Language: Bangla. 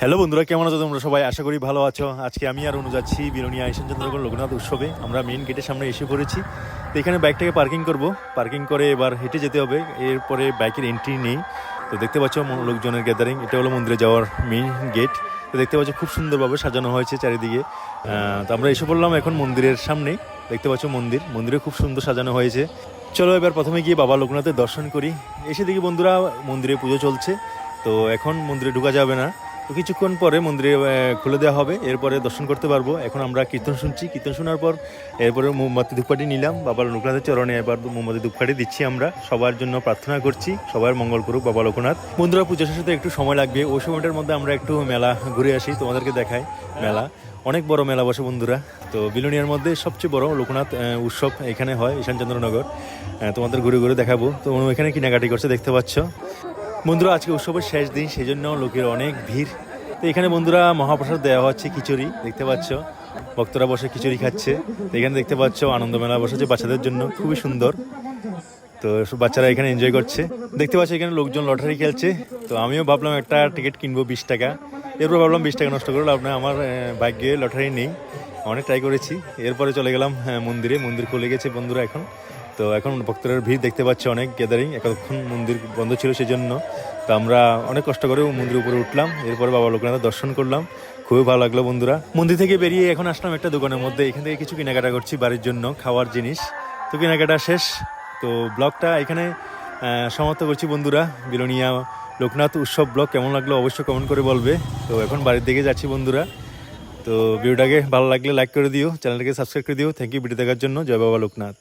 হ্যালো বন্ধুরা, কেমন আছো তোমরা সবাই? আশা করি ভালো আছো। আজকে আমি আর অনু যাচ্ছি বিলোনিয়া ঈশ্বরচন্দ্রনগর লোকনাথ উৎসবে। আমরা মেইন গেটের সামনে এসে পড়েছি। তো এখানে বাইকটাকে পার্কিং করব, পার্কিং করে এবার হেঁটে যেতে হবে। এরপরে বাইকের এন্ট্রি নেই। তো দেখতে পাচ্ছ লোকজনের গ্যাদারিং। এটা হলো মন্দিরে যাওয়ার মেইন গেট। তো দেখতে পাচ্ছ খুব সুন্দরভাবে সাজানো হয়েছে চারিদিকে। তো আমরা এসে পড়লাম এখন মন্দিরের সামনে। দেখতে পাচ্ছ মন্দিরে খুব সুন্দর সাজানো হয়েছে। চলো এবার প্রথমে গিয়ে বাবা লোকনাথের দর্শন করি। এসে দেখি বন্ধুরা মন্দিরে পুজো চলছে। তো এখন মন্দিরে ঢোকা যাবে না। তো কিছুক্ষণ পরে মন্দিরে খুলে দেওয়া হবে, এরপরে দর্শন করতে পারবো। এখন আমরা কীর্তন শুনছি, কীর্তন শোনার পর এরপরে মোমবাতি ধূপকাঠি নিলাম বাবা লোকনাথের চরণে। এবার মোমবাতি ধূপকাঠি দিচ্ছি, আমরা সবার জন্য প্রার্থনা করছি সবার মঙ্গল করুক বাবা লোকনাথ। বন্ধুরা পুজো শেষে একটু সময় লাগবে, ওই সময়টার মধ্যে আমরা একটু মেলা ঘুরে আসি, তোমাদেরকে দেখাই। মেলা অনেক বড় মেলা বসে বন্ধুরা। তো বিলোনিয়ার মধ্যে সবচেয়ে বড় লোকনাথ উৎসব এখানে হয়, ঈশানচন্দ্রনগর। তোমাদের ঘুরে ঘুরে দেখাবো। তো এখানে কেনাকাটি করছে দেখতে পাচ্ছ বন্ধুরা। আজকে উৎসবের শেষ দিন, সেই জন্য লোকের অনেক ভিড়। তো এখানে বন্ধুরা মহাপ্রসাদ দেওয়া হচ্ছে, খিচুড়ি দেখতে পাচ্ছ। ভক্তরা বসে খিচুড়ি খাচ্ছে। তো এখানে দেখতে পাচ্ছ আনন্দ মেলা বসেছে বাচ্চাদের জন্য, খুবই সুন্দর। তো বাচ্চারা এখানে এনজয় করছে। দেখতে পাচ্ছ এখানে লোকজন লটারি খেলছে। তো আমিও ভাবলাম একটা টিকিট কিনবো 20 টাকা। এরপর ভাবলাম 20 টাকা নষ্ট করলো আপনার, আমার ভাগ্যে লটারি নেই। অনেক ট্রাই করেছি। এরপরে চলে গেলাম মন্দির খুলে গেছে বন্ধুরা এখন। তো এখন ভক্তদের ভিড় দেখতে পাচ্ছি, অনেক গ্যাদারিং। এতক্ষণ মন্দির বন্ধ ছিল সেই জন্য। তো আমরা অনেক কষ্ট করে মন্দিরের উপরে উঠলাম, এরপরে বাবা লোকনাথের দর্শন করলাম। খুবই ভালো লাগলো বন্ধুরা। মন্দির থেকে বেরিয়ে এখন আসলাম একটা দোকানের মধ্যে। এখান থেকে কিছু কেনাকাটা করছি বাড়ির জন্য, খাওয়ার জিনিস। তো কেনাকাটা শেষ। তো ব্লগটা এখানে সমাপ্ত করছি বন্ধুরা। বিলোনিয়া লোকনাথ উৎসব ব্লগ কেমন লাগলো অবশ্যই কমেন্ট করে বলবে। তো এখন বাড়ির দিকে যাচ্ছি বন্ধুরা। তো ভিডিওটাকে ভালো লাগলে লাইক করে দিও, চ্যানেলটাকে সাবস্ক্রাইব করে দিও। থ্যাংক ইউ ভিডিও দেখার জন্য। জয় বাবা লোকনাথ।